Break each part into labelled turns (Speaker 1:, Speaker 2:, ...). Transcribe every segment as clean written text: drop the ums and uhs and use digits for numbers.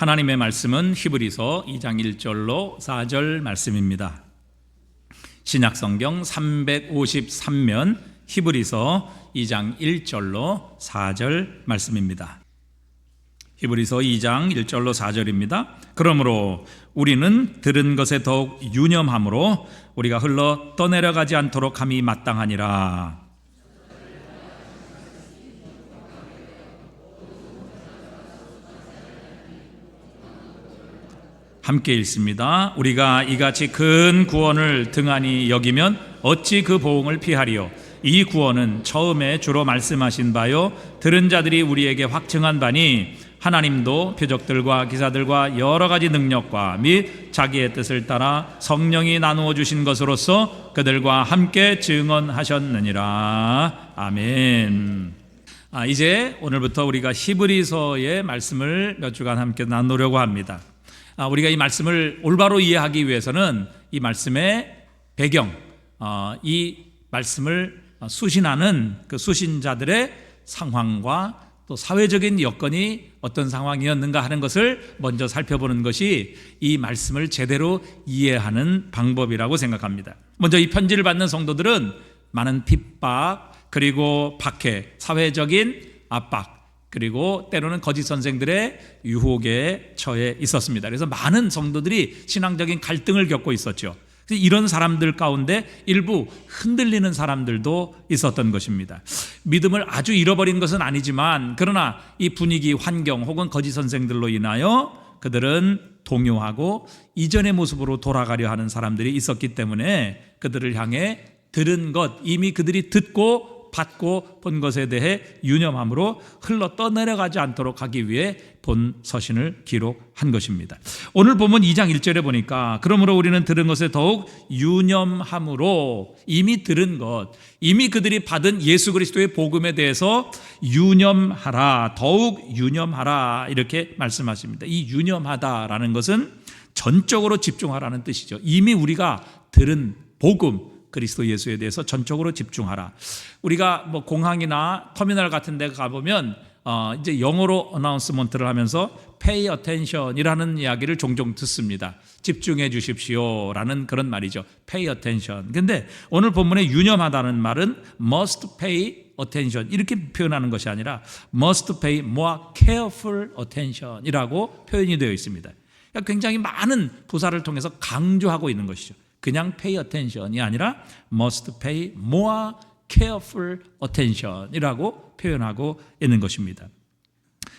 Speaker 1: 하나님의 말씀은 히브리서 2장 1절로 4절 말씀입니다. 신약성경 353면 히브리서 2장 1절로 4절 말씀입니다. 히브리서 2장 1절로 4절입니다. 그러므로 우리는 들은 것에 더욱 유념함으로 우리가 흘러 떠내려가지 않도록 함이 마땅하니라. 함께 읽습니다. 우리가 이같이 큰 구원을 등한히 여기면 어찌 그 보응을 피하리요. 이 구원은 처음에 주로 말씀하신 바요 들은 자들이 우리에게 확증한 바니 하나님도 표적들과 기사들과 여러 가지 능력과 및 자기의 뜻을 따라 성령이 나누어 주신 것으로서 그들과 함께 증언하셨느니라. 아멘. 이제 오늘부터 우리가 히브리서의 말씀을 몇 주간 함께 나누려고 합니다. 우리가 이 말씀을 올바로 이해하기 위해서는 이 말씀의 배경, 이 말씀을 수신하는 그 수신자들의 상황과 또 사회적인 여건이 어떤 상황이었는가 하는 것을 먼저 살펴보는 것이 이 말씀을 제대로 이해하는 방법이라고 생각합니다. 먼저 이 편지를 받는 성도들은 많은 핍박, 그리고 박해, 사회적인 압박, 그리고 때로는 거짓 선생들의 유혹에 처해 있었습니다. 그래서 많은 성도들이 신앙적인 갈등을 겪고 있었죠. 이런 사람들 가운데 일부 흔들리는 사람들도 있었던 것입니다. 믿음을 아주 잃어버린 것은 아니지만 그러나 이 분위기, 환경 혹은 거짓 선생들로 인하여 그들은 동요하고 이전의 모습으로 돌아가려 하는 사람들이 있었기 때문에 그들을 향해 들은 것, 이미 그들이 듣고 받고 본 것에 대해 유념함으로 흘러 떠내려가지 않도록 하기 위해 본 서신을 기록한 것입니다. 오늘 보면 2장 1절에 보니까 그러므로 우리는 들은 것에 더욱 유념함으로, 이미 들은 것, 이미 그들이 받은 예수 그리스도의 복음에 대해서 유념하라, 더욱 유념하라 이렇게 말씀하십니다. 이 유념하다라는 것은 전적으로 집중하라는 뜻이죠. 이미 우리가 들은 복음, 그리스도 예수에 대해서 전적으로 집중하라. 우리가 뭐 공항이나 터미널 같은 데 가보면 이제 영어로 어나운스먼트를 하면서 pay attention이라는 이야기를 종종 듣습니다. 집중해 주십시오 라는 그런 말이죠. pay attention. 근데 오늘 본문에 유념하다는 말은 must pay attention 이렇게 표현하는 것이 아니라 must pay more careful attention 이라고 표현이 되어 있습니다. 그러니까 굉장히 많은 부사를 통해서 강조하고 있는 것이죠. 그냥 pay attention이 아니라 must pay more careful attention 이라고 표현하고 있는 것입니다.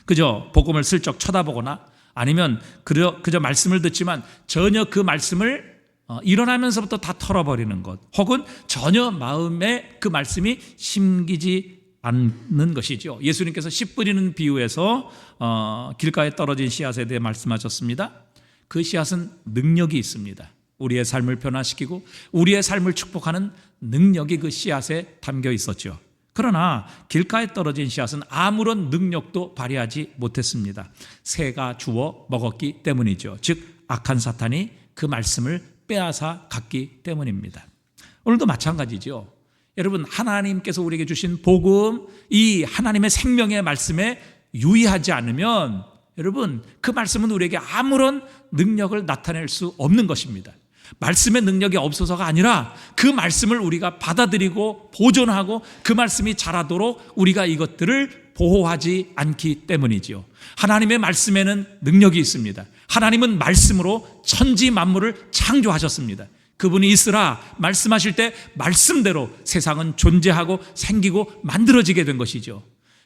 Speaker 1: 그저 복음을 슬쩍 쳐다보거나 아니면 그저 말씀을 듣지만 전혀 그 말씀을 일어나면서부터 다 털어버리는 것, 혹은 전혀 마음에 그 말씀이 심기지 않는 것이죠. 예수님께서 씨 뿌리는 비유에서 길가에 떨어진 씨앗에 대해 말씀하셨습니다. 그 씨앗은 능력이 있습니다. 우리의 삶을 변화시키고 우리의 삶을 축복하는 능력이 그 씨앗에 담겨 있었죠. 그러나 길가에 떨어진 씨앗은 아무런 능력도 발휘하지 못했습니다. 새가 주워 먹었기 때문이죠. 즉 악한 사탄이 그 말씀을 빼앗아 갔기 때문입니다. 오늘도 마찬가지죠. 여러분, 하나님께서 우리에게 주신 복음, 이 하나님의 생명의 말씀에 유의하지 않으면 여러분, 그 말씀은 우리에게 아무런 능력을 나타낼 수 없는 것입니다. 말씀의 능력이 없어서가 아니라 그 말씀을 우리가 받아들이고 보존하고 그 말씀이 자라도록 우리가 이것들을 보호하지 않기 때문이지요. 하나님의 말씀에는 능력이 있습니다. 하나님은 말씀으로 천지 만물을 창조하셨습니다. 그분이 있으라 말씀하실 때 말씀대로 세상은 존재하고 생기고 만들어지게 된 것이죠.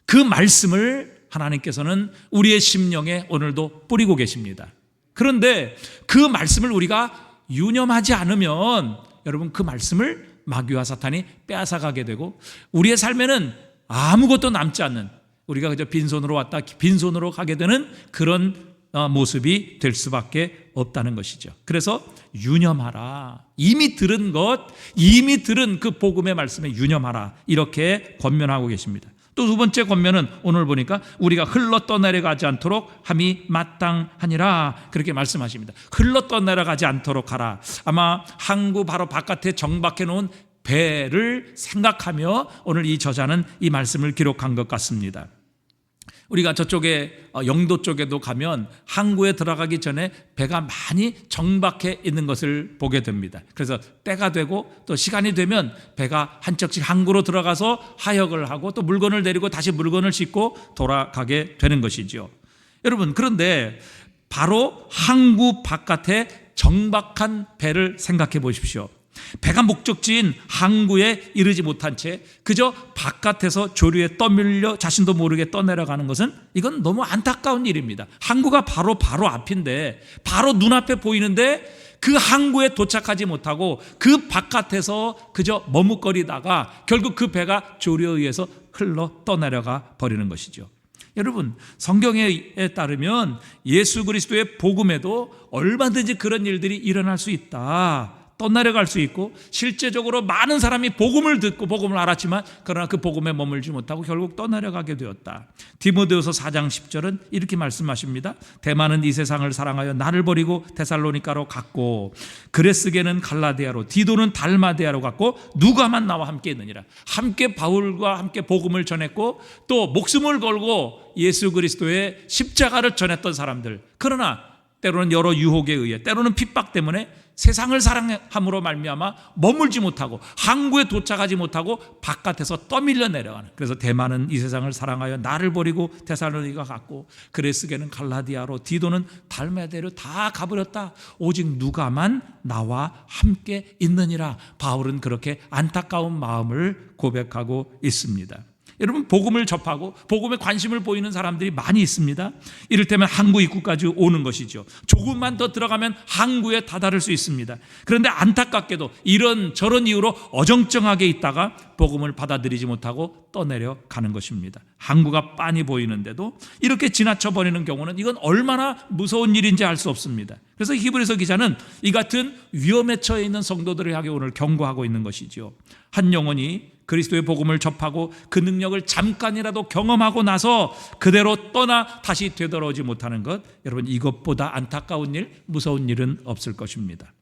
Speaker 1: 그 말씀을 하나님께서는 우리의 심령에 오늘도 뿌리고 계십니다. 그런데 그 말씀을 우리가 유념하지 않으면 여러분 그 말씀을 마귀와 사탄이 빼앗아가게 되고 우리의 삶에는 아무것도 남지 않는, 우리가 그저 빈손으로 왔다 빈손으로 가게 되는 그런 모습이 될 수밖에 없다는 것이죠. 그래서 유념하라, 이미 들은 것, 이미 들은 그 복음의 말씀에 유념하라 이렇게 권면하고 계십니다. 또 두 번째 권면은 오늘 보니까 우리가 흘러 떠내려가지 않도록 함이 마땅하니라 그렇게 말씀하십니다. 흘러 떠내려가지 않도록 하라. 아마 항구 바로 바깥에 정박해 놓은 배를 생각하며 오늘 이 저자는 이 말씀을 기록한 것 같습니다. 우리가 저쪽에 영도 쪽에도 가면 항구에 들어가기 전에 배가 많이 정박해 있는 것을 보게 됩니다. 그래서 때가 되고 또 시간이 되면 배가 한 척씩 항구로 들어가서 하역을 하고 또 물건을 내리고 다시 물건을 싣고 돌아가게 되는 것이죠. 여러분, 그런데 바로 항구 바깥에 정박한 배를 생각해 보십시오. 배가 목적지인 항구에 이르지 못한 채 그저 바깥에서 조류에 떠밀려 자신도 모르게 떠내려가는 것은 이건 너무 안타까운 일입니다. 항구가 바로 앞인데, 바로 눈앞에 보이는데 그 항구에 도착하지 못하고 그 바깥에서 그저 머뭇거리다가 결국 그 배가 조류에 의해서 흘러 떠내려가 버리는 것이죠. 여러분, 성경에 따르면 예수 그리스도의 복음에도 얼마든지 그런 일들이 일어날 수 있다. 떠내려갈 수 있고 실제적으로 많은 사람이 복음을 듣고 복음을 알았지만 그러나 그 복음에 머물지 못하고 결국 떠내려가게 되었다. 디모데후서 4장 10절은 이렇게 말씀하십니다. 대만은 이 세상을 사랑하여 나를 버리고 데살로니가로 갔고 그레스게는 갈라디아로 디도는 달마디아로 갔고 누가만 나와 함께 있느니라. 함께 바울과 함께 복음을 전했고 또 목숨을 걸고 예수 그리스도의 십자가를 전했던 사람들, 그러나 때로는 여러 유혹에 의해 때로는 핍박 때문에 세상을 사랑함으로 말미암아 머물지 못하고 항구에 도착하지 못하고 바깥에서 떠밀려 내려가는, 그래서 대만은 이 세상을 사랑하여 나를 버리고 데살로니가 갔고 그레스게는 갈라디아로 디도는 달마디아로 다 가버렸다. 오직 누가만 나와 함께 있느니라. 바울은 그렇게 안타까운 마음을 고백하고 있습니다. 여러분, 복음을 접하고 복음에 관심을 보이는 사람들이 많이 있습니다. 이를테면 항구 입구까지 오는 것이죠. 조금만 더 들어가면 항구에 다다를 수 있습니다. 그런데 안타깝게도 이런 저런 이유로 어정쩡하게 있다가 복음을 받아들이지 못하고 떠내려 가는 것입니다. 항구가 빤히 보이는데도 이렇게 지나쳐 버리는 경우는 이건 얼마나 무서운 일인지 알 수 없습니다. 그래서 히브리서 기자는 이 같은 위험에 처해 있는 성도들을 향해 오늘 경고하고 있는 것이죠. 한 영혼이 그리스도의 복음을 접하고 그 능력을 잠깐이라도 경험하고 나서 그대로 떠나 다시 되돌아오지 못하는 것, 여러분, 이것보다 안타까운 일, 무서운 일은 없을 것입니다.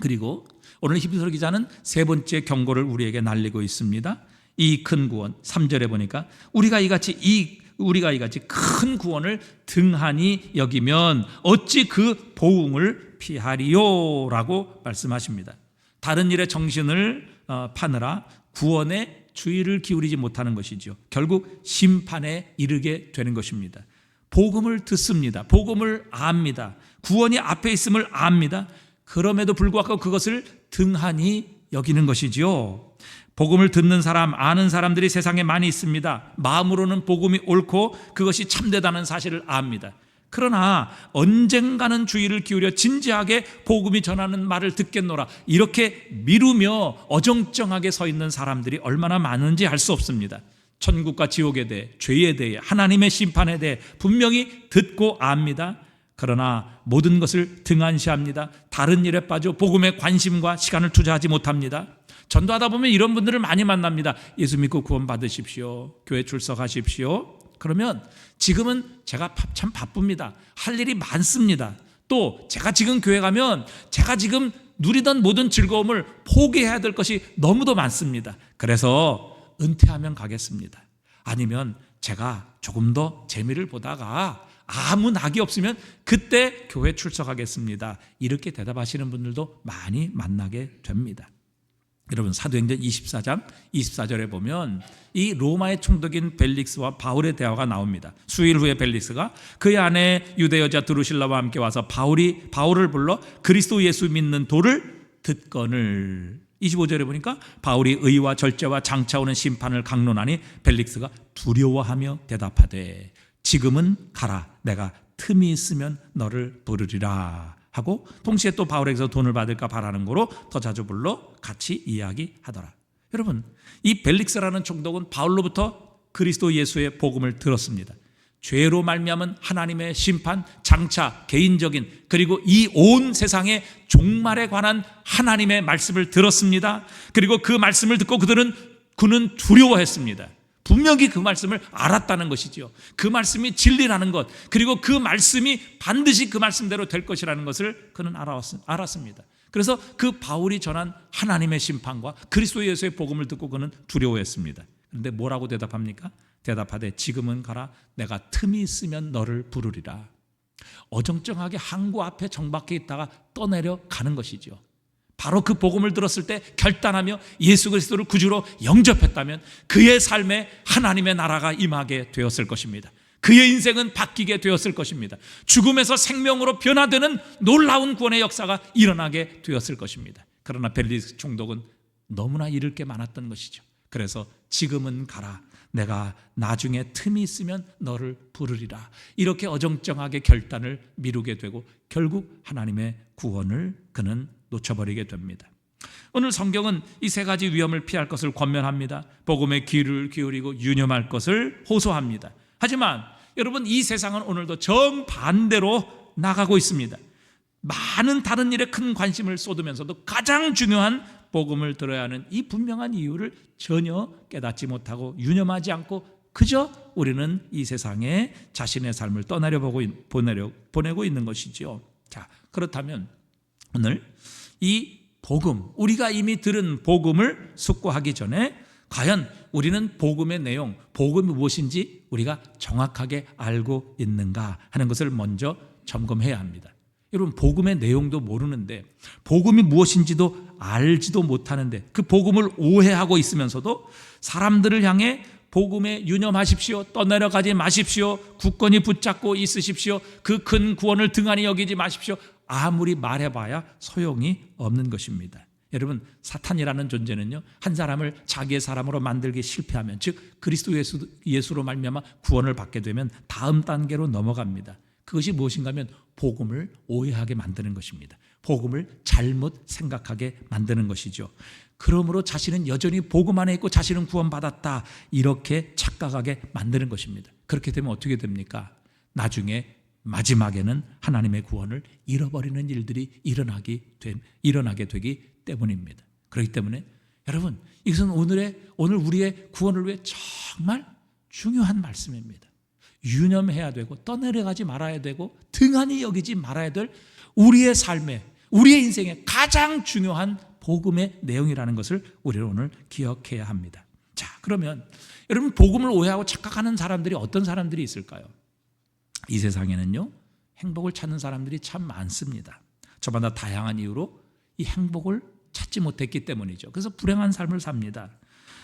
Speaker 1: 그리고 오늘 히브리서 기자는 세 번째 경고를 우리에게 날리고 있습니다. 이 큰 구원, 3절에 보니까 우리가 이같이 큰 구원을 등한히 여기면 어찌 그 보응을 피하리요? 라고 말씀하십니다. 다른 일에 정신을 파느라 구원에 주의를 기울이지 못하는 것이죠. 결국 심판에 이르게 되는 것입니다. 복음을 듣습니다. 복음을 압니다. 구원이 앞에 있음을 압니다. 그럼에도 불구하고 그것을 등한히 여기는 것이지요. 복음을 듣는 사람, 아는 사람들이 세상에 많이 있습니다. 마음으로는 복음이 옳고 그것이 참되다는 사실을 압니다. 그러나 언젠가는 주의를 기울여 진지하게 복음이 전하는 말을 듣겠노라, 이렇게 미루며 어정쩡하게 서 있는 사람들이 얼마나 많은지 알 수 없습니다. 천국과 지옥에 대해, 죄에 대해, 하나님의 심판에 대해 분명히 듣고 압니다. 그러나 모든 것을 등한시합니다. 다른 일에 빠져 복음에 관심과 시간을 투자하지 못합니다. 전도하다 보면 이런 분들을 많이 만납니다. 예수 믿고 구원 받으십시오. 교회 출석하십시오. 그러면 지금은 제가 참 바쁩니다. 할 일이 많습니다. 또 제가 지금 교회 가면 제가 지금 누리던 모든 즐거움을 포기해야 될 것이 너무도 많습니다. 그래서 은퇴하면 가겠습니다. 아니면 제가 조금 더 재미를 보다가 아무 낙이 없으면 그때 교회 출석하겠습니다. 이렇게 대답하시는 분들도 많이 만나게 됩니다. 여러분, 사도행전 24장 24절에 보면 이 로마의 총독인 벨릭스와 바울의 대화가 나옵니다. 수일 후에 벨릭스가 그의 아내 유대 여자 드루실라와 함께 와서 바울을 불러 그리스도 예수 믿는 도를 듣거늘. 25절에 보니까 바울이 의와 절제와 장차 오는 심판을 강론하니 벨릭스가 두려워하며 대답하되 지금은 가라, 내가 틈이 있으면 너를 부르리라 하고, 동시에 또 바울에게서 돈을 받을까 바라는 거로 더 자주 불러 같이 이야기하더라. 여러분, 이 벨릭스라는 총독은 바울로부터 그리스도 예수의 복음을 들었습니다. 죄로 말미암은 하나님의 심판, 장차 개인적인, 그리고 이 온 세상의 종말에 관한 하나님의 말씀을 들었습니다. 그리고 그 말씀을 듣고 그는 두려워했습니다. 분명히 그 말씀을 알았다는 것이지요. 그 말씀이 진리라는 것, 그리고 그 말씀이 반드시 그 말씀대로 될 것이라는 것을 그는 알았습니다. 그래서 그 바울이 전한 하나님의 심판과 그리스도 예수의 복음을 듣고 그는 두려워했습니다. 그런데 뭐라고 대답합니까? 대답하되 지금은 가라. 내가 틈이 있으면 너를 부르리라. 어정쩡하게 항구 앞에 정박해 있다가 떠내려 가는 것이죠. 바로 그 복음을 들었을 때 결단하며 예수 그리스도를 구주로 영접했다면 그의 삶에 하나님의 나라가 임하게 되었을 것입니다. 그의 인생은 바뀌게 되었을 것입니다. 죽음에서 생명으로 변화되는 놀라운 구원의 역사가 일어나게 되었을 것입니다. 그러나 벨리스 총독은 너무나 잃을 게 많았던 것이죠. 그래서 지금은 가라. 내가 나중에 틈이 있으면 너를 부르리라. 이렇게 어정쩡하게 결단을 미루게 되고 결국 하나님의 구원을 그는 놓쳐버리게 됩니다. 오늘 성경은 이 세 가지 위험을 피할 것을 권면합니다. 복음에 귀를 기울이고 유념할 것을 호소합니다. 하지만 여러분, 이 세상은 오늘도 정반대로 나가고 있습니다. 많은 다른 일에 큰 관심을 쏟으면서도 가장 중요한 복음을 들어야 하는 이 분명한 이유를 전혀 깨닫지 못하고 유념하지 않고 그저 우리는 이 세상에 자신의 삶을 보내고 있는 것이죠. 자, 그렇다면 오늘 이 복음, 우리가 이미 들은 복음을 숙고하기 전에 과연 우리는 복음의 내용, 복음이 무엇인지 우리가 정확하게 알고 있는가 하는 것을 먼저 점검해야 합니다. 여러분, 복음의 내용도 모르는데 복음이 무엇인지도 알지도 못하는데 그 복음을 오해하고 있으면서도 사람들을 향해 복음에 유념하십시오, 떠내려가지 마십시오, 굳건히 붙잡고 있으십시오, 그 큰 구원을 등한히 여기지 마십시오, 아무리 말해봐야 소용이 없는 것입니다. 여러분, 사탄이라는 존재는요, 한 사람을 자기의 사람으로 만들기 실패하면, 즉 그리스도 예수로 말미암아 구원을 받게 되면 다음 단계로 넘어갑니다. 그것이 무엇인가 하면 복음을 오해하게 만드는 것입니다. 복음을 잘못 생각하게 만드는 것이죠. 그러므로 자신은 여전히 복음 안에 있고 자신은 구원받았다, 이렇게 착각하게 만드는 것입니다. 그렇게 되면 어떻게 됩니까? 나중에 마지막에는 하나님의 구원을 잃어버리는 일들이 일어나게 되기 때문입니다. 그렇기 때문에 여러분, 이것은 오늘 우리의 구원을 위해 정말 중요한 말씀입니다. 유념해야 되고 떠내려가지 말아야 되고 등한히 여기지 말아야 될 우리의 삶에, 우리의 인생에 가장 중요한 복음의 내용이라는 것을 우리는 오늘 기억해야 합니다. 자, 그러면 여러분, 복음을 오해하고 착각하는 사람들이 어떤 사람들이 있을까요? 이 세상에는요, 행복을 찾는 사람들이 참 많습니다. 저마다 다양한 이유로 이 행복을 찾지 못했기 때문이죠. 그래서 불행한 삶을 삽니다.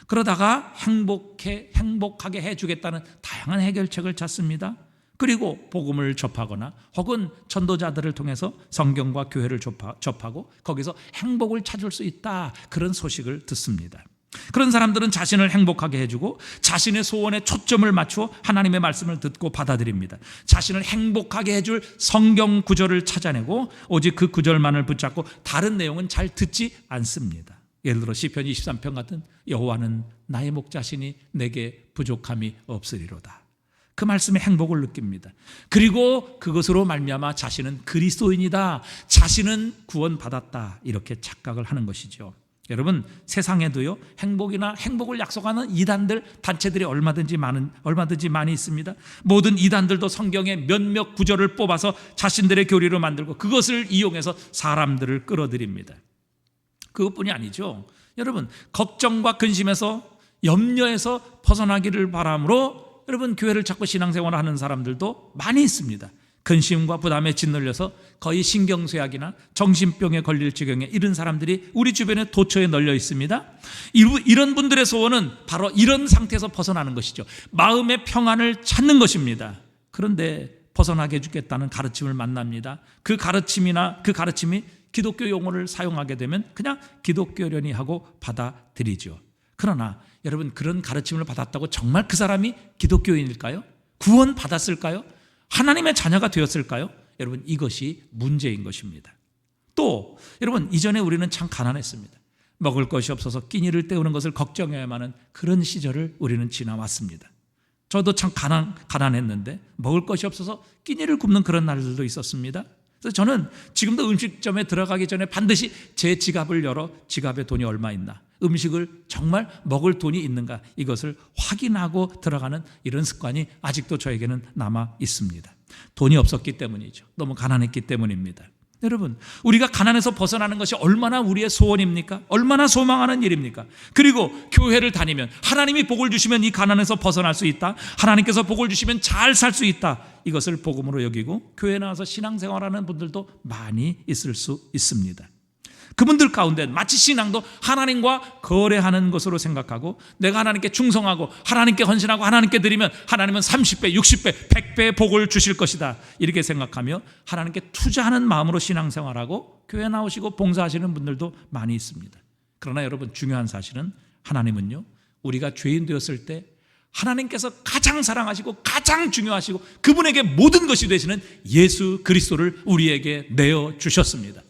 Speaker 1: 그러다가 행복하게 해주겠다는 다양한 해결책을 찾습니다. 그리고 복음을 접하거나 혹은 전도자들을 통해서 성경과 교회를 접하고 거기서 행복을 찾을 수 있다, 그런 소식을 듣습니다. 그런 사람들은 자신을 행복하게 해주고 자신의 소원에 초점을 맞추어 하나님의 말씀을 듣고 받아들입니다. 자신을 행복하게 해줄 성경 구절을 찾아내고 오직 그 구절만을 붙잡고 다른 내용은 잘 듣지 않습니다. 예를 들어 시편 23편 같은 여호와는 나의 목자시니 내게 부족함이 없으리로다. 그 말씀에 행복을 느낍니다. 그리고 그것으로 말미암아 자신은 그리스도인이다, 자신은 구원받았다, 이렇게 착각을 하는 것이죠. 여러분, 세상에도요, 행복을 약속하는 이단들, 단체들이 얼마든지 많이 있습니다. 모든 이단들도 성경의 몇몇 구절을 뽑아서 자신들의 교리로 만들고 그것을 이용해서 사람들을 끌어들입니다. 그것뿐이 아니죠. 여러분, 걱정과 근심에서, 염려에서 벗어나기를 바람으로 여러분, 교회를 찾고 신앙생활을 하는 사람들도 많이 있습니다. 근심과 부담에 짓눌려서 거의 신경쇠약이나 정신병에 걸릴 지경에 이른 사람들이 우리 주변에 도처에 널려 있습니다. 이런 분들의 소원은 바로 이런 상태에서 벗어나는 것이죠. 마음의 평안을 찾는 것입니다. 그런데 벗어나게 해주겠다는 가르침을 만납니다. 그 가르침이 기독교 용어를 사용하게 되면 그냥 기독교려니 하고 받아들이죠. 그러나 여러분, 그런 가르침을 받았다고 정말 그 사람이 기독교인일까요? 구원 받았을까요? 하나님의 자녀가 되었을까요? 여러분, 이것이 문제인 것입니다. 또 여러분, 이전에 우리는 참 가난했습니다. 먹을 것이 없어서 끼니를 때우는 것을 걱정해야만 하는 그런 시절을 우리는 지나왔습니다. 저도 참 가난했는데 먹을 것이 없어서 끼니를 굶는 그런 날들도 있었습니다. 그래서 저는 지금도 음식점에 들어가기 전에 반드시 제 지갑을 열어 지갑에 돈이 얼마 있나, 음식을 정말 먹을 돈이 있는가, 이것을 확인하고 들어가는 이런 습관이 아직도 저에게는 남아 있습니다. 돈이 없었기 때문이죠. 너무 가난했기 때문입니다. 여러분, 우리가 가난에서 벗어나는 것이 얼마나 우리의 소원입니까? 얼마나 소망하는 일입니까? 그리고 교회를 다니면 하나님이 복을 주시면 이 가난에서 벗어날 수 있다, 하나님께서 복을 주시면 잘 살 수 있다, 이것을 복음으로 여기고 교회에 나와서 신앙생활하는 분들도 많이 있을 수 있습니다. 그분들 가운데 마치 신앙도 하나님과 거래하는 것으로 생각하고, 내가 하나님께 충성하고 하나님께 헌신하고 하나님께 드리면 하나님은 30배, 60배, 100배의 복을 주실 것이다, 이렇게 생각하며 하나님께 투자하는 마음으로 신앙생활하고 교회 나오시고 봉사하시는 분들도 많이 있습니다. 그러나 여러분, 중요한 사실은 하나님은요, 우리가 죄인 되었을 때 하나님께서 가장 사랑하시고 가장 중요하시고 그분에게 모든 것이 되시는 예수 그리스도를 우리에게 내어주셨습니다.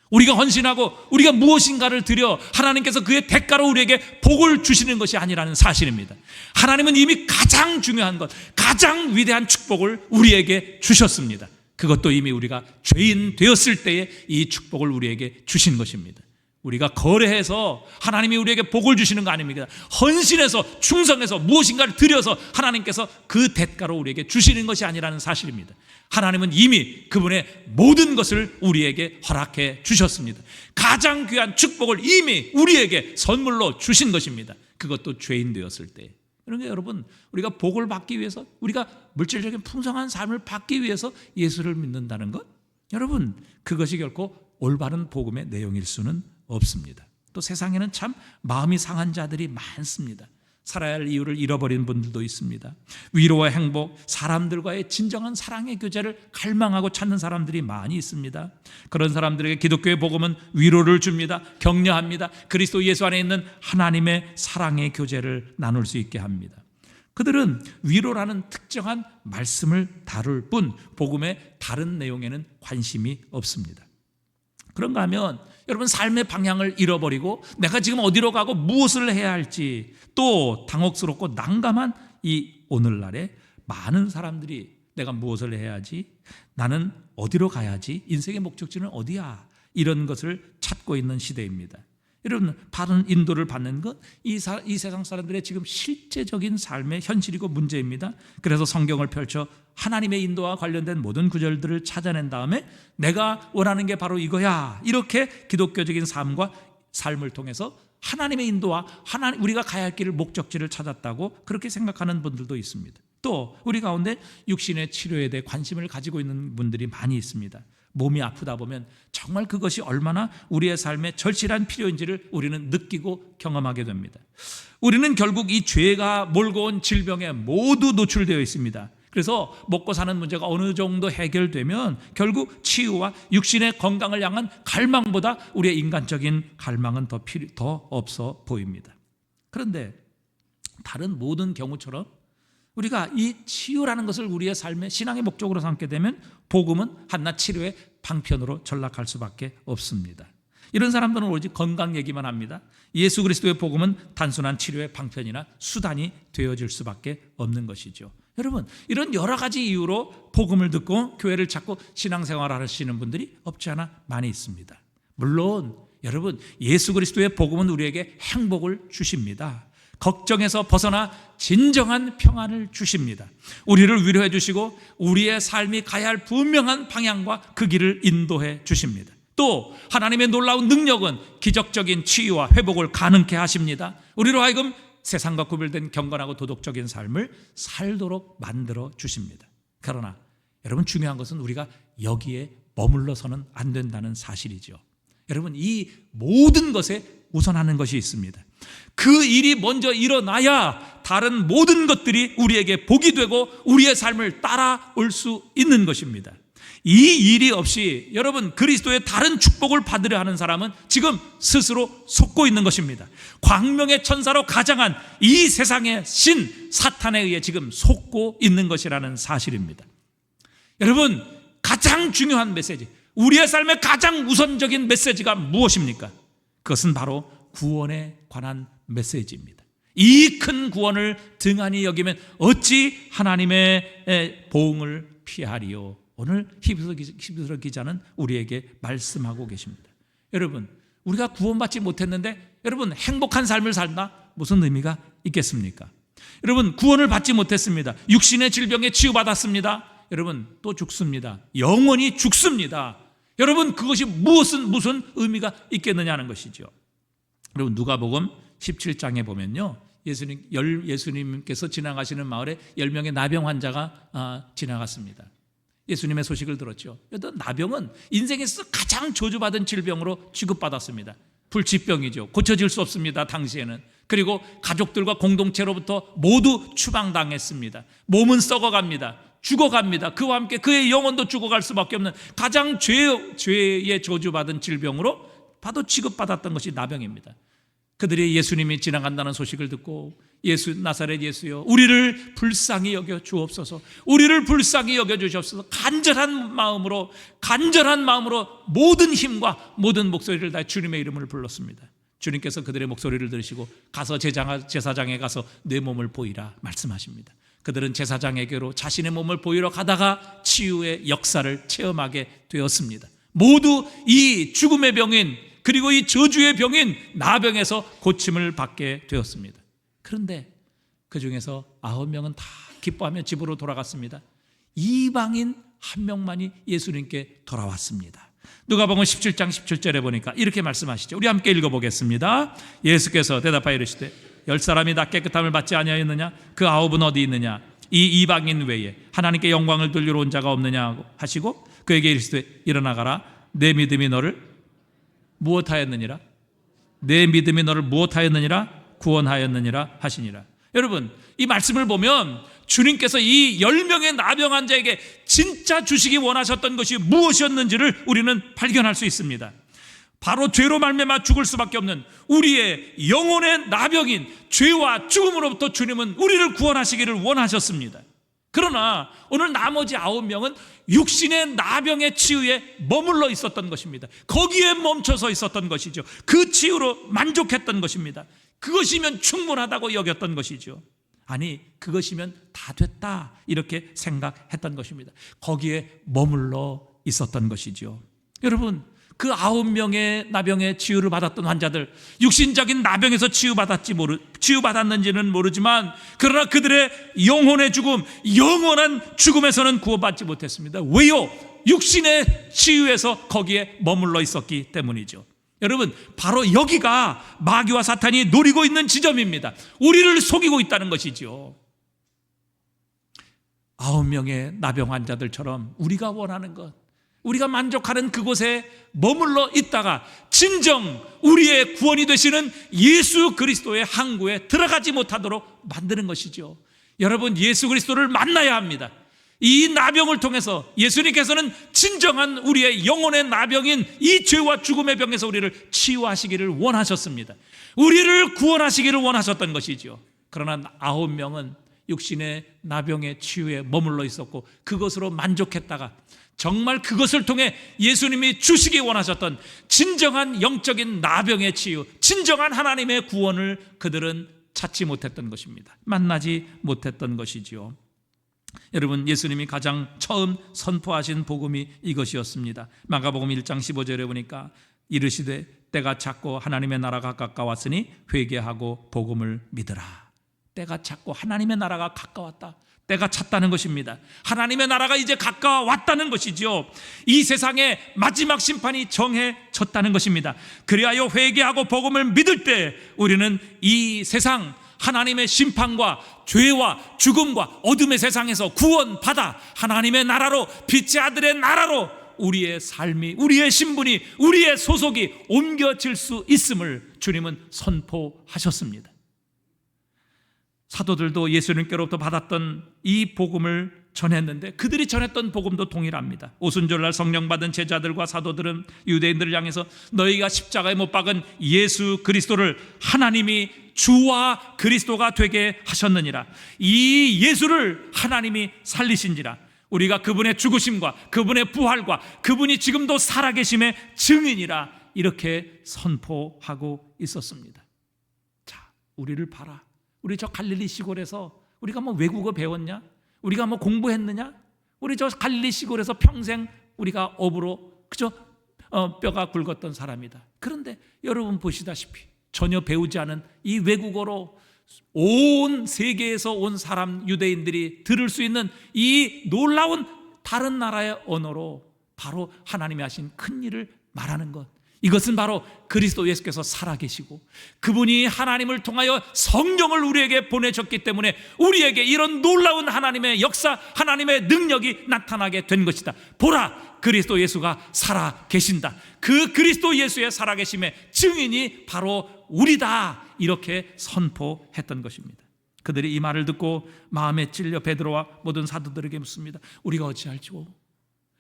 Speaker 1: 우리가 헌신하고 우리가 무엇인가를 드려 하나님께서 그의 대가로 우리에게 복을 주시는 것이 아니라는 사실입니다. 하나님은 이미 가장 중요한 것, 가장 위대한 축복을 우리에게 주셨습니다. 그것도 이미 우리가 죄인 되었을 때에 이 축복을 우리에게 주신 것입니다. 우리가 거래해서 하나님이 우리에게 복을 주시는 거 아닙니다. 헌신해서 충성해서 무엇인가를 드려서 하나님께서 그 대가로 우리에게 주시는 것이 아니라는 사실입니다. 하나님은 이미 그분의 모든 것을 우리에게 허락해 주셨습니다. 가장 귀한 축복을 이미 우리에게 선물로 주신 것입니다. 그것도 죄인 되었을 때. 그러니까 여러분, 우리가 복을 받기 위해서, 우리가 물질적인 풍성한 삶을 받기 위해서 예수를 믿는다는 것, 여러분, 그것이 결코 올바른 복음의 내용일 수는 없습니다. 또 세상에는 참 마음이 상한 자들이 많습니다. 살아야 할 이유를 잃어버린 분들도 있습니다. 위로와 행복, 사람들과의 진정한 사랑의 교제를 갈망하고 찾는 사람들이 많이 있습니다. 그런 사람들에게 기독교의 복음은 위로를 줍니다. 격려합니다. 그리스도 예수 안에 있는 하나님의 사랑의 교제를 나눌 수 있게 합니다. 그들은 위로라는 특정한 말씀을 다룰 뿐 복음의 다른 내용에는 관심이 없습니다. 그런가 하면 여러분, 삶의 방향을 잃어버리고 내가 지금 어디로 가고 무엇을 해야 할지 또 당혹스럽고 난감한 이 오늘날에 많은 사람들이 내가 무엇을 해야지, 나는 어디로 가야지, 인생의 목적지는 어디야, 이런 것을 찾고 있는 시대입니다. 여러분, 바른 인도를 받는 것, 이 세상 사람들의 지금 실제적인 삶의 현실이고 문제입니다. 그래서 성경을 펼쳐 하나님의 인도와 관련된 모든 구절들을 찾아낸 다음에 내가 원하는 게 바로 이거야, 이렇게 기독교적인 삶과 삶을 통해서 하나님의 인도와 우리가 가야 할 길을, 목적지를 찾았다고 그렇게 생각하는 분들도 있습니다. 또 우리 가운데 육신의 치료에 대해 관심을 가지고 있는 분들이 많이 있습니다. 몸이 아프다 보면 정말 그것이 얼마나 우리의 삶에 절실한 필요인지를 우리는 느끼고 경험하게 됩니다. 우리는 결국 이 죄가 몰고 온 질병에 모두 노출되어 있습니다. 그래서 먹고 사는 문제가 어느 정도 해결되면 결국 치유와 육신의 건강을 향한 갈망보다 우리의 인간적인 갈망은 더 없어 보입니다. 그런데 다른 모든 경우처럼 우리가 이 치유라는 것을 우리의 삶의 신앙의 목적으로 삼게 되면 복음은 한낱 치료의 방편으로 전락할 수밖에 없습니다. 이런 사람들은 오직 건강 얘기만 합니다. 예수 그리스도의 복음은 단순한 치료의 방편이나 수단이 되어질 수밖에 없는 것이죠. 여러분, 이런 여러 가지 이유로 복음을 듣고 교회를 찾고 신앙생활을 하시는 분들이 없지 않아 많이 있습니다. 물론 여러분, 예수 그리스도의 복음은 우리에게 행복을 주십니다. 걱정에서 벗어나 진정한 평안을 주십니다. 우리를 위로해 주시고 우리의 삶이 가야 할 분명한 방향과 그 길을 인도해 주십니다. 또 하나님의 놀라운 능력은 기적적인 치유와 회복을 가능케 하십니다. 우리로 하여금 세상과 구별된 경건하고 도덕적인 삶을 살도록 만들어 주십니다. 그러나 여러분, 중요한 것은 우리가 여기에 머물러서는 안 된다는 사실이죠. 여러분, 이 모든 것에 우선하는 것이 있습니다. 그 일이 먼저 일어나야 다른 모든 것들이 우리에게 복이 되고 우리의 삶을 따라올 수 있는 것입니다. 이 일이 없이 여러분, 그리스도의 다른 축복을 받으려 하는 사람은 지금 스스로 속고 있는 것입니다. 광명의 천사로 가장한 이 세상의 신 사탄에 의해 지금 속고 있는 것이라는 사실입니다. 여러분, 가장 중요한 메시지, 우리의 삶의 가장 우선적인 메시지가 무엇입니까? 그것은 바로 구원에 관한 메시지입니다. 이 큰 구원을 등한히 여기면 어찌 하나님의 보응을 피하리요? 오늘 히브리서 기자는 우리에게 말씀하고 계십니다. 여러분, 우리가 구원받지 못했는데 여러분, 행복한 삶을 산다? 무슨 의미가 있겠습니까? 여러분, 구원을 받지 못했습니다. 육신의 질병에 치유받았습니다. 여러분, 또 죽습니다. 영원히 죽습니다. 여러분, 그것이 무슨 의미가 있겠느냐는 것이죠. 여러분, 누가복음 17장에 보면요, 예수님께서 지나가시는 마을에 10명의 나병 환자가 지나갔습니다. 예수님의 소식을 들었죠. 나병은 인생에서 가장 저주받은 질병으로 취급받았습니다. 불치병이죠. 고쳐질 수 없습니다, 당시에는. 그리고 가족들과 공동체로부터 모두 추방당했습니다. 몸은 썩어갑니다. 죽어갑니다. 그와 함께 그의 영혼도 죽어갈 수밖에 없는 가장 죄의 저주받은 질병으로 봐도 취급받았던 것이 나병입니다. 그들이 예수님이 지나간다는 소식을 듣고, 나사렛 예수여, 우리를 불쌍히 여겨 주옵소서, 우리를 불쌍히 여겨 주시옵소서, 간절한 마음으로 모든 힘과 모든 목소리를 다해 주님의 이름을 불렀습니다. 주님께서 그들의 목소리를 들으시고 가서 제사장에 가서 내 몸을 보이라 말씀하십니다. 그들은 제사장에게로 자신의 몸을 보이러 가다가 치유의 역사를 체험하게 되었습니다. 모두 이 죽음의 병인, 그리고 이 저주의 병인 나병에서 고침을 받게 되었습니다. 그런데 그 중에서 9명은 다 기뻐하며 집으로 돌아갔습니다. 이방인 1명만이 예수님께 돌아왔습니다. 누가복음 17장 17절에 보니까 이렇게 말씀하시죠. 우리 함께 읽어보겠습니다. 예수께서 대답하여 이르시되 10사람이 다 깨끗함을 받지 아니하였느냐? 그 9은 어디 있느냐? 이 이방인 외에 하나님께 영광을 돌리러 온 자가 없느냐 하시고 그에게 이르시되 일어나가라, 내 믿음이 너를 무엇하였느니라? 내 믿음이 너를 무엇하였느니라? 구원하였느니라 하시니라. 여러분, 이 말씀을 보면 주님께서 이 10명의 나병 환자에게 진짜 주시기 원하셨던 것이 무엇이었는지를 우리는 발견할 수 있습니다. 바로 죄로 말미암아 죽을 수밖에 없는 우리의 영혼의 나병인 죄와 죽음으로부터 주님은 우리를 구원하시기를 원하셨습니다. 그러나 오늘 나머지 9명은 육신의 나병의 치유에 머물러 있었던 것입니다. 거기에 멈춰서 있었던 것이죠. 그 치유로 만족했던 것입니다. 그것이면 충분하다고 여겼던 것이죠. 아니, 그것이면 다 됐다 이렇게 생각했던 것입니다. 거기에 머물러 있었던 것이죠. 여러분, 그 9명의 나병의 치유를 받았던 환자들, 육신적인 나병에서 치유받았는지는 모르지만, 그러나 그들의 영혼의 죽음, 영원한 죽음에서는 구원받지 못했습니다. 왜요? 육신의 치유에서 거기에 머물러 있었기 때문이죠. 여러분, 바로 여기가 마귀와 사탄이 노리고 있는 지점입니다. 우리를 속이고 있다는 것이죠. 9명의 나병 환자들처럼 우리가 원하는 것, 우리가 만족하는 그곳에 머물러 있다가 진정 우리의 구원이 되시는 예수 그리스도의 항구에 들어가지 못하도록 만드는 것이죠. 여러분, 예수 그리스도를 만나야 합니다. 이 나병을 통해서 예수님께서는 진정한 우리의 영혼의 나병인 이 죄와 죽음의 병에서 우리를 치유하시기를 원하셨습니다. 우리를 구원하시기를 원하셨던 것이죠. 그러나 9명은 육신의 나병의 치유에 머물러 있었고 그것으로 만족했다가 정말 그것을 통해 예수님이 주시기 원하셨던 진정한 영적인 나병의 치유, 진정한 하나님의 구원을 그들은 찾지 못했던 것입니다. 만나지 못했던 것이지요. 여러분, 예수님이 가장 처음 선포하신 복음이 이것이었습니다. 마가복음 1장 15절에 보니까 이르시되 때가 찼고 하나님의 나라가 가까웠으니 회개하고 복음을 믿으라. 때가 찼고 하나님의 나라가 가까웠다. 때가 찼다는 것입니다. 하나님의 나라가 이제 가까웠다는 것이죠. 이 세상의 마지막 심판이 정해졌다는 것입니다. 그리하여 회개하고 복음을 믿을 때 우리는 이 세상 하나님의 심판과 죄와 죽음과 어둠의 세상에서 구원받아 하나님의 나라로, 빛의 아들의 나라로 우리의 삶이, 우리의 신분이, 우리의 소속이 옮겨질 수 있음을 주님은 선포하셨습니다. 사도들도 예수님께로부터 받았던 이 복음을 전했는데 그들이 전했던 복음도 동일합니다. 오순절날 성령 받은 제자들과 사도들은 유대인들을 향해서 너희가 십자가에 못 박은 예수 그리스도를 하나님이 주와 그리스도가 되게 하셨느니라. 이 예수를 하나님이 살리신지라. 우리가 그분의 죽으심과 그분의 부활과 그분이 지금도 살아계심의 증인이라. 이렇게 선포하고 있었습니다. 자, 우리를 봐라. 우리 저 갈릴리 시골에서 우리가 뭐 외국어 배웠냐? 우리가 뭐 공부했느냐? 우리 저 갈릴리 시골에서 평생 우리가 업으로 그저 뼈가 굵었던 사람이다. 그런데 여러분 보시다시피 전혀 배우지 않은 이 외국어로 온 세계에서 온 사람 유대인들이 들을 수 있는 이 놀라운 다른 나라의 언어로 바로 하나님이 하신 큰 일을 말하는 것, 이것은 바로 그리스도 예수께서 살아계시고 그분이 하나님을 통하여 성령을 우리에게 보내셨기 때문에 우리에게 이런 놀라운 하나님의 역사, 하나님의 능력이 나타나게 된 것이다. 보라, 그리스도 예수가 살아계신다. 그 그리스도 예수의 살아계심의 증인이 바로 우리다, 이렇게 선포했던 것입니다. 그들이 이 말을 듣고 마음에 찔려 베드로와 모든 사도들에게 묻습니다. 우리가 어찌할지고,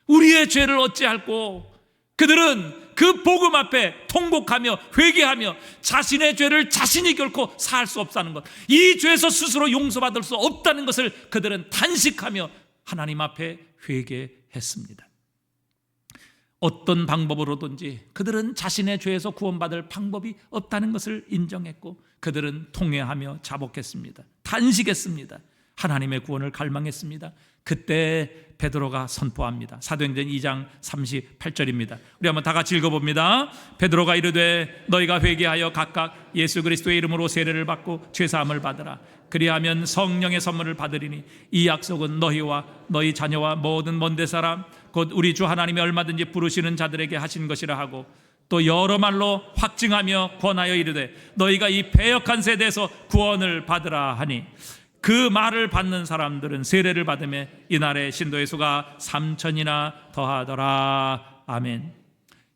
Speaker 1: 우리의 죄를 어찌할꼬. 그들은 그 복음 앞에 통곡하며 회개하며 자신의 죄를 자신이 결코 사할 수 없다는 것, 이 죄에서 스스로 용서받을 수 없다는 것을 그들은 단식하며 하나님 앞에 회개했습니다. 어떤 방법으로든지 그들은 자신의 죄에서 구원받을 방법이 없다는 것을 인정했고 그들은 통회하며 자복했습니다. 단식했습니다. 하나님의 구원을 갈망했습니다. 그때 베드로가 선포합니다. 사도행전 2장 38절입니다. 우리 한번 다 같이 읽어봅니다. 베드로가 이르되 너희가 회개하여 각각 예수 그리스도의 이름으로 세례를 받고 죄사함을 받으라. 그리하면 성령의 선물을 받으리니 이 약속은 너희와 너희 자녀와 모든 먼데 사람 곧 우리 주 하나님이 얼마든지 부르시는 자들에게 하신 것이라 하고 또 여러 말로 확증하며 권하여 이르되 너희가 이 패역한 세대에서 구원을 받으라 하니 그 말을 받는 사람들은 세례를 받으며 이날에 신도의 수가 3,000이나 더하더라. 아멘.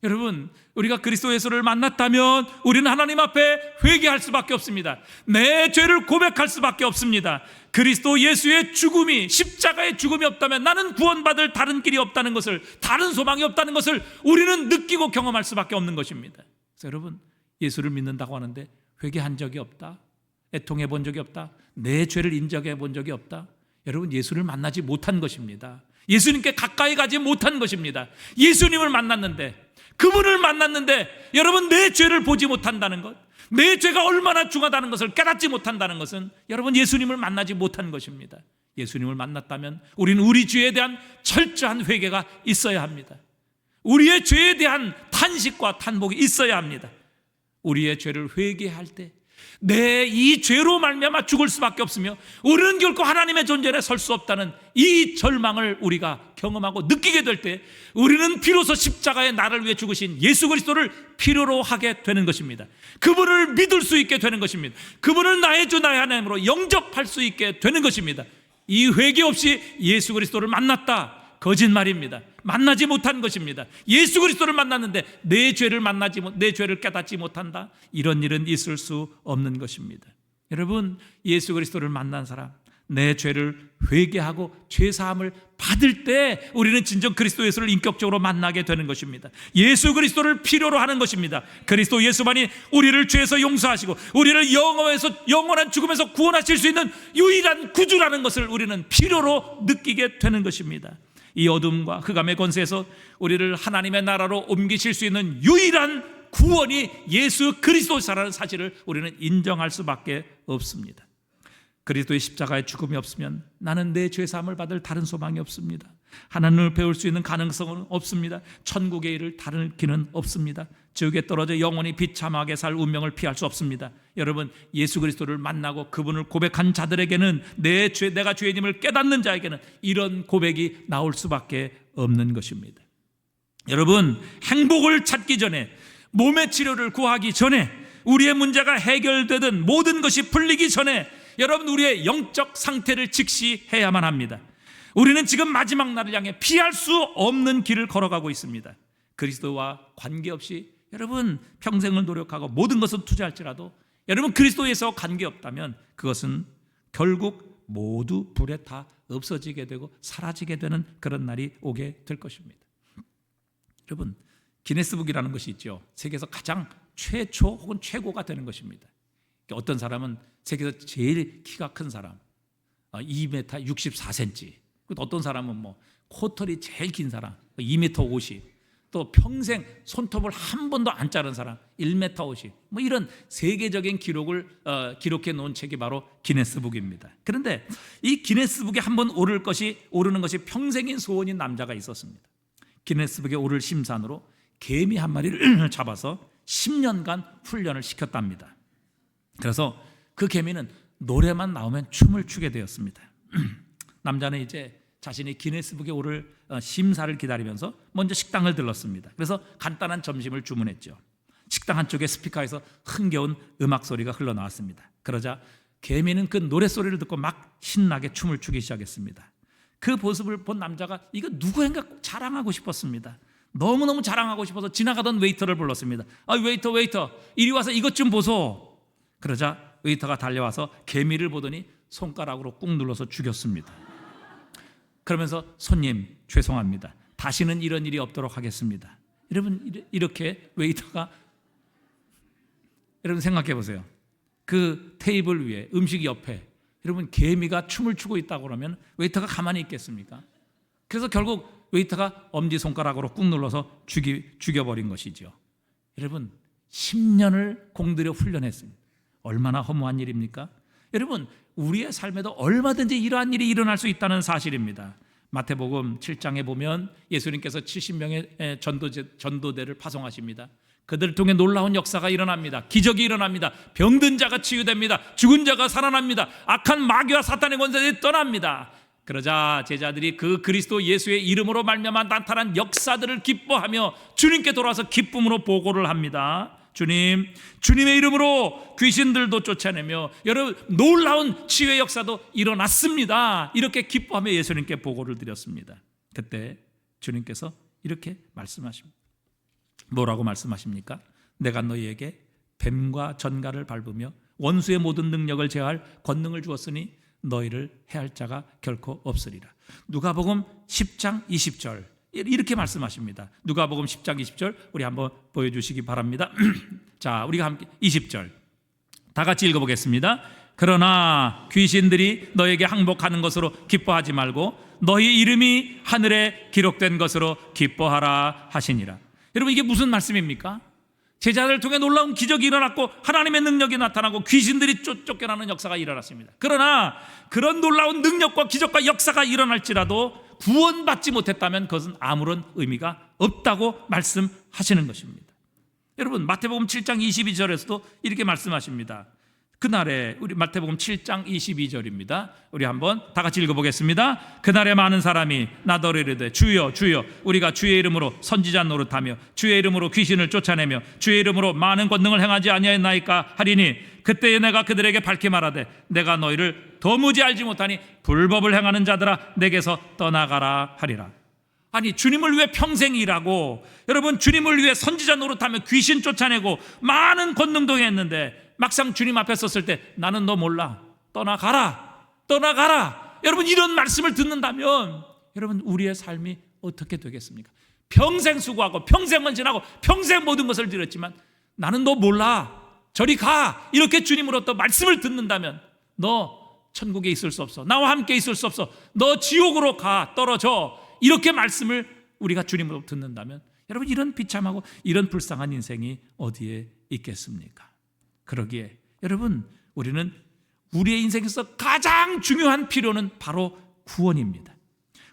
Speaker 1: 여러분, 우리가 그리스도 예수를 만났다면 우리는 하나님 앞에 회개할 수밖에 없습니다. 내 죄를 고백할 수밖에 없습니다. 그리스도 예수의 죽음이, 십자가의 죽음이 없다면 나는 구원받을 다른 길이 없다는 것을, 다른 소망이 없다는 것을 우리는 느끼고 경험할 수밖에 없는 것입니다. 그래서 여러분, 예수를 믿는다고 하는데 회개한 적이 없다, 애통해 본 적이 없다, 내 죄를 인정해 본 적이 없다, 여러분, 예수를 만나지 못한 것입니다. 예수님께 가까이 가지 못한 것입니다. 예수님을 만났는데, 그분을 만났는데 여러분 내 죄를 보지 못한다는 것, 내 죄가 얼마나 중하다는 것을 깨닫지 못한다는 것은 여러분 예수님을 만나지 못한 것입니다. 예수님을 만났다면 우리는 우리 죄에 대한 철저한 회개가 있어야 합니다. 우리의 죄에 대한 탄식과 탄복이 있어야 합니다. 우리의 죄를 회개할 때 내 이 죄로 말미암아 죽을 수밖에 없으며 우리는 결코 하나님의 존전에 설 수 없다는 이 절망을 우리가 경험하고 느끼게 될 때 우리는 비로소 십자가에 나를 위해 죽으신 예수 그리스도를 필요로 하게 되는 것입니다. 그분을 믿을 수 있게 되는 것입니다. 그분을 나의 주 나의 하나님으로 영접할 수 있게 되는 것입니다. 이 회개 없이 예수 그리스도를 만났다, 거짓말입니다. 만나지 못한 것입니다. 예수 그리스도를 만났는데 내 죄를 내 죄를 깨닫지 못한다, 이런 일은 있을 수 없는 것입니다. 여러분, 예수 그리스도를 만난 사람, 내 죄를 회개하고 죄사함을 받을 때 우리는 진정 그리스도 예수를 인격적으로 만나게 되는 것입니다. 예수 그리스도를 필요로 하는 것입니다. 그리스도 예수만이 우리를 죄에서 용서하시고 우리를 영원한 죽음에서 구원하실 수 있는 유일한 구주라는 것을 우리는 필요로 느끼게 되는 것입니다. 이 어둠과 흑암의 권세에서 우리를 하나님의 나라로 옮기실 수 있는 유일한 구원이 예수 그리스도라는 사실을 우리는 인정할 수밖에 없습니다. 그리스도의 십자가의 죽음이 없으면 나는 내 죄사함을 받을 다른 소망이 없습니다. 하나님을 배울 수 있는 가능성은 없습니다. 천국의 일을 다른 길은 없습니다. 지옥에 떨어져 영원히 비참하게 살 운명을 피할 수 없습니다. 여러분, 예수 그리스도를 만나고 그분을 고백한 자들에게는 내가 죄인임을 깨닫는 자에게는 이런 고백이 나올 수밖에 없는 것입니다. 여러분, 행복을 찾기 전에, 몸의 치료를 구하기 전에, 우리의 문제가 해결되든 모든 것이 풀리기 전에 여러분, 우리의 영적 상태를 직시해야만 합니다. 우리는 지금 마지막 날을 향해 피할 수 없는 길을 걸어가고 있습니다. 그리스도와 관계없이 여러분 평생을 노력하고 모든 것을 투자할지라도 여러분 그리스도에서 관계없다면 그것은 결국 모두 불에 다 없어지게 되고 사라지게 되는 그런 날이 오게 될 것입니다. 여러분, 기네스북이라는 것이 있죠. 세계에서 가장 최초 혹은 최고가 되는 것입니다. 어떤 사람은 세계에서 제일 키가 큰 사람 2m 64cm, 어떤 사람은 코털이 제일 긴 사람 2m 50, 또 평생 손톱을 한 번도 안 자른 사람 1m 50, 이런 세계적인 기록을 기록해 놓은 책이 바로 기네스북입니다. 그런데 이 기네스북에 한번 오르는 것이 평생인 소원인 남자가 있었습니다. 기네스북에 오를 심산으로 개미 한 마리를 잡아서 10년간 훈련을 시켰답니다. 그래서 그 개미는 노래만 나오면 춤을 추게 되었습니다. 남자는 이제 자신이 기네스북에 오를 심사를 기다리면서 먼저 식당을 들렀습니다. 그래서 간단한 점심을 주문했죠. 식당 한쪽에 스피커에서 흥겨운 음악 소리가 흘러나왔습니다. 그러자 개미는 그 노랫소리를 듣고 막 신나게 춤을 추기 시작했습니다. 그 모습을 본 남자가 이거 누구인가 꼭 자랑하고 싶었습니다. 너무너무 자랑하고 싶어서 지나가던 웨이터를 불렀습니다. 웨이터 이리 와서 이것 좀 보소. 그러자 웨이터가 달려와서 개미를 보더니 손가락으로 꾹 눌러서 죽였습니다. 그러면서 손님 죄송합니다. 다시는 이런 일이 없도록 하겠습니다. 여러분 이렇게 웨이터가 여러분 생각해 보세요. 그 테이블 위에 음식 옆에 여러분 개미가 춤을 추고 있다고 그러면 웨이터가 가만히 있겠습니까? 그래서 결국 웨이터가 엄지손가락으로 꾹 눌러서 죽여버린 것이죠. 여러분 10년을 공들여 훈련했습니다. 얼마나 허무한 일입니까? 여러분 우리의 삶에도 얼마든지 이러한 일이 일어날 수 있다는 사실입니다. 마태복음 7장에 보면 예수님께서 70명의 전도대를 파송하십니다. 그들을 통해 놀라운 역사가 일어납니다. 기적이 일어납니다. 병든 자가 치유됩니다. 죽은 자가 살아납니다. 악한 마귀와 사탄의 권세들이 떠납니다. 그러자 제자들이 그 그리스도 예수의 이름으로 말미암아 나타난 역사들을 기뻐하며 주님께 돌아와서 기쁨으로 보고를 합니다. 주님의 이름으로 귀신들도 쫓아내며 여러분 놀라운 치유의 역사도 일어났습니다. 이렇게 기뻐하며 예수님께 보고를 드렸습니다. 그때 주님께서 이렇게 말씀하십니다. 뭐라고 말씀하십니까? 내가 너희에게 뱀과 전갈을 밟으며 원수의 모든 능력을 제어할 권능을 주었으니 너희를 해할 자가 결코 없으리라. 누가복음 10장 20절 이렇게 말씀하십니다. 누가복음 10장 20절 우리 한번 보여주시기 바랍니다. 자, 우리가 함께 20절 다 같이 읽어보겠습니다. 그러나 귀신들이 너에게 항복하는 것으로 기뻐하지 말고 너희 이름이 하늘에 기록된 것으로 기뻐하라 하시니라. 여러분 이게 무슨 말씀입니까? 제자들을 통해 놀라운 기적이 일어났고 하나님의 능력이 나타나고 귀신들이 쫓겨나는 역사가 일어났습니다. 그러나 그런 놀라운 능력과 기적과 역사가 일어날지라도 구원받지 못했다면 그것은 아무런 의미가 없다고 말씀하시는 것입니다. 여러분 마태복음 7장 22절에서도 이렇게 말씀하십니다. 그날에 우리 마태복음 7장 22절입니다. 우리 한번 다 같이 읽어보겠습니다. 그날에 많은 사람이 나더러 이르되 주여 주여 우리가 주의 이름으로 선지자 노릇하며 주의 이름으로 귀신을 쫓아내며 주의 이름으로 많은 권능을 행하지 아니하였나이까 하리니 그때에 내가 그들에게 밝히 말하되 내가 너희를 도무지 알지 못하니 불법을 행하는 자들아 내게서 떠나가라 하리라. 아니 주님을 위해 평생 일하고 여러분 주님을 위해 선지자 노릇하며 귀신 쫓아내고 많은 권능도 했는데 막상 주님 앞에 섰을 때 나는 너 몰라 떠나가라 여러분 이런 말씀을 듣는다면 여러분 우리의 삶이 어떻게 되겠습니까? 평생 수고하고 평생 헌신하고 평생 모든 것을 드렸지만 나는 너 몰라 저리 가 이렇게 주님으로부터 말씀을 듣는다면 너 천국에 있을 수 없어 나와 함께 있을 수 없어 너 지옥으로 가 떨어져 이렇게 말씀을 우리가 주님으로부터 듣는다면 여러분 이런 비참하고 이런 불쌍한 인생이 어디에 있겠습니까? 그러기에 여러분 우리는 우리의 인생에서 가장 중요한 필요는 바로 구원입니다.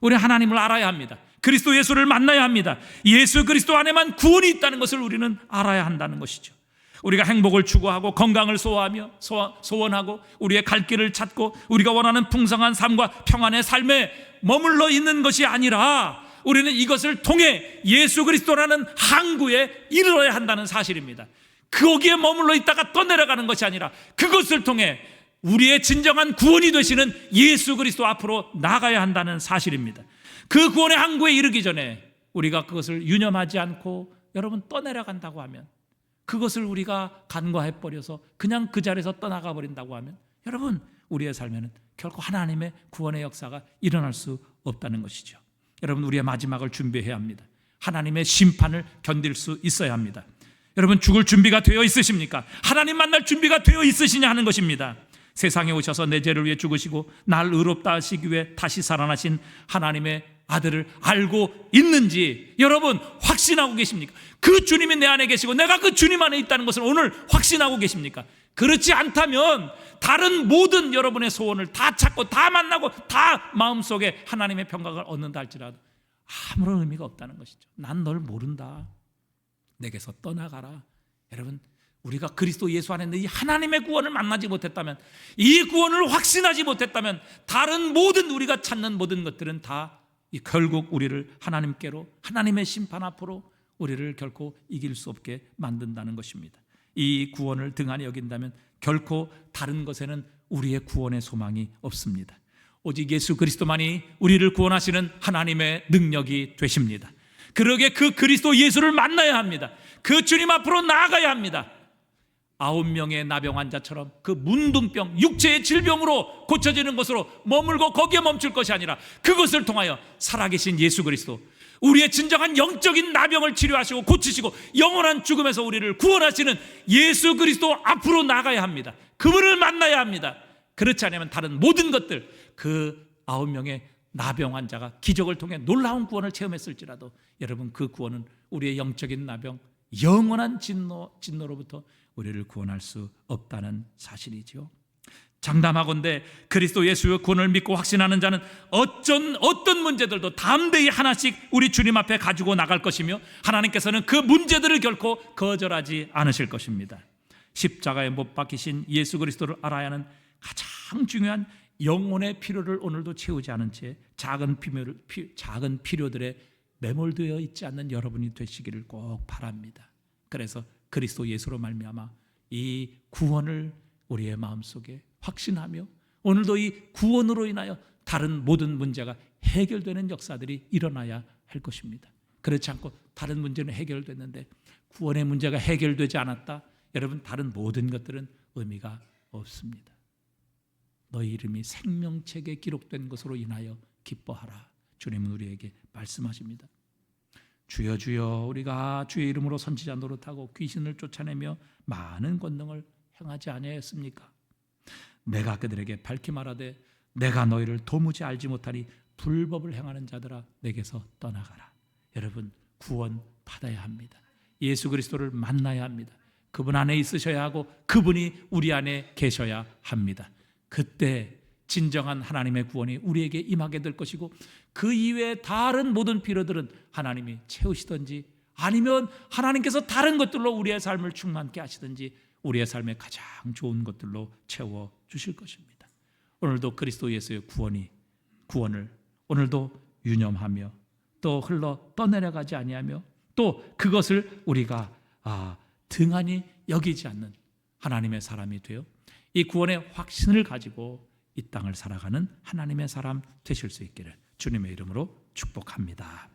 Speaker 1: 우리 하나님을 알아야 합니다. 그리스도 예수를 만나야 합니다. 예수 그리스도 안에만 구원이 있다는 것을 우리는 알아야 한다는 것이죠. 우리가 행복을 추구하고 건강을 소원하고 우리의 갈 길을 찾고 우리가 원하는 풍성한 삶과 평안의 삶에 머물러 있는 것이 아니라 우리는 이것을 통해 예수 그리스도라는 항구에 이르러야 한다는 사실입니다. 거기에 머물러 있다가 또 내려가는 것이 아니라 그것을 통해 우리의 진정한 구원이 되시는 예수 그리스도 앞으로 나가야 한다는 사실입니다. 그 구원의 항구에 이르기 전에 우리가 그것을 유념하지 않고 여러분 떠내려간다고 하면 그것을 우리가 간과해버려서 그냥 그 자리에서 떠나가 버린다고 하면 여러분 우리의 삶에는 결코 하나님의 구원의 역사가 일어날 수 없다는 것이죠. 여러분 우리의 마지막을 준비해야 합니다. 하나님의 심판을 견딜 수 있어야 합니다. 여러분 죽을 준비가 되어 있으십니까? 하나님 만날 준비가 되어 있으시냐 하는 것입니다. 세상에 오셔서 내 죄를 위해 죽으시고 날 의롭다 하시기 위해 다시 살아나신 하나님의 아들을 알고 있는지 여러분 확신하고 계십니까? 그 주님이 내 안에 계시고 내가 그 주님 안에 있다는 것을 오늘 확신하고 계십니까? 그렇지 않다면 다른 모든 여러분의 소원을 다 찾고 다 만나고 다 마음속에 하나님의 평강을 얻는다 할지라도 아무런 의미가 없다는 것이죠. 난 널 모른다. 내게서 떠나가라. 여러분 우리가 그리스도 예수 안에 있는 이 하나님의 구원을 만나지 못했다면, 이 구원을 확신하지 못했다면 다른 모든 우리가 찾는 모든 것들은 다 결국 우리를 하나님께로, 하나님의 심판 앞으로 우리를 결코 이길 수 없게 만든다는 것입니다. 이 구원을 등한히 여긴다면 결코 다른 것에는 우리의 구원의 소망이 없습니다. 오직 예수 그리스도만이 우리를 구원하시는 하나님의 능력이 되십니다. 그러게 그 그리스도 예수를 만나야 합니다. 그 주님 앞으로 나아가야 합니다. 9명의 나병 환자처럼 그 문둥병, 육체의 질병으로 고쳐지는 것으로 머물고 거기에 멈출 것이 아니라 그것을 통하여 살아계신 예수 그리스도, 우리의 진정한 영적인 나병을 치료하시고 고치시고 영원한 죽음에서 우리를 구원하시는 예수 그리스도 앞으로 나가야 합니다. 그분을 만나야 합니다. 그렇지 않으면 다른 모든 것들, 그 9명의 나병 환자가 기적을 통해 놀라운 구원을 체험했을지라도 여러분, 그 구원은 우리의 영적인 나병, 영원한 진노로부터 우리를 구원할 수 없다는 사실이죠. 장담하건대 그리스도 예수의 구원을 믿고 확신하는 자는 어떤 문제들도 담대히 하나씩 우리 주님 앞에 가지고 나갈 것이며, 하나님께서는 그 문제들을 결코 거절하지 않으실 것입니다. 십자가에 못 박히신 예수 그리스도를 알아야 하는 가장 중요한 영혼의 필요를 오늘도 채우지 않은 채 작은 필요들에 매몰되어 있지 않는 여러분이 되시기를 꼭 바랍니다. 그래서 그리스도 예수로 말미암아 이 구원을 우리의 마음속에 확신하며 오늘도 이 구원으로 인하여 다른 모든 문제가 해결되는 역사들이 일어나야 할 것입니다. 그렇지 않고 다른 문제는 해결됐는데 구원의 문제가 해결되지 않았다, 여러분, 다른 모든 것들은 의미가 없습니다. 너희 이름이 생명책에 기록된 것으로 인하여 기뻐하라. 주님은 우리에게 말씀하십니다. 주여 주여, 우리가 주의 이름으로 선지자 노릇하고 귀신을 쫓아내며 많은 권능을 행하지 아니하였습니까? 내가 그들에게 밝히 말하되 내가 너희를 도무지 알지 못하니 불법을 행하는 자들아 내게서 떠나가라. 여러분, 구원 받아야 합니다. 예수 그리스도를 만나야 합니다. 그분 안에 있으셔야 하고 그분이 우리 안에 계셔야 합니다. 그때 진정한 하나님의 구원이 우리에게 임하게 될 것이고, 그 이외의 다른 모든 필요들은 하나님이 채우시든지 아니면 하나님께서 다른 것들로 우리의 삶을 충만케 하시든지 우리의 삶에 가장 좋은 것들로 채워주실 것입니다. 오늘도 그리스도 예수의 구원을 오늘도 유념하며 또 흘러 떠내려가지 아니하며 또 그것을 우리가 등한히 여기지 않는 하나님의 사람이 되어 이 구원의 확신을 가지고 이 땅을 살아가는 하나님의 사람 되실 수 있기를 주님의 이름으로 축복합니다.